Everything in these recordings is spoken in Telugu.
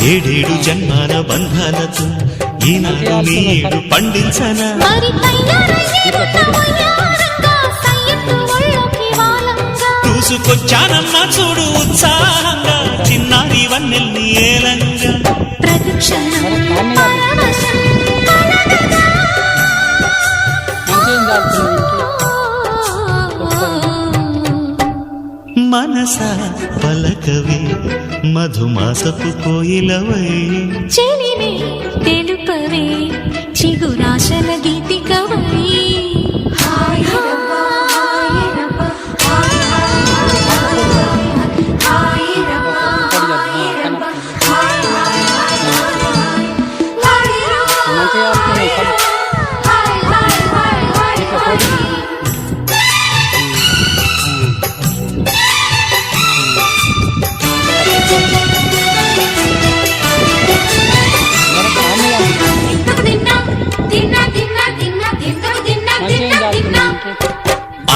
ఏడేడు జన్మాల బంధాలతో ఈనాడు నేడు పండించనా చూసుకొచ్చానమ్మా చూడు ఉత్సాహంగా చిన్నారి వన్నెల్ని ఏలంగా మనసా పలకవే మధుమాసపు కోయిలవై చెలిమే తెలుపవే చిగురాశల గీతికవై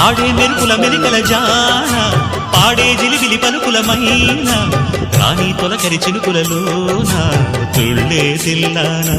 ఆడే మెరుపుల మెరికల జాన పాడే జిలిబిలి పలుకుల మైన కానీ తొలకరి చిలుకులలోన తుళ్ళే తిల్లానా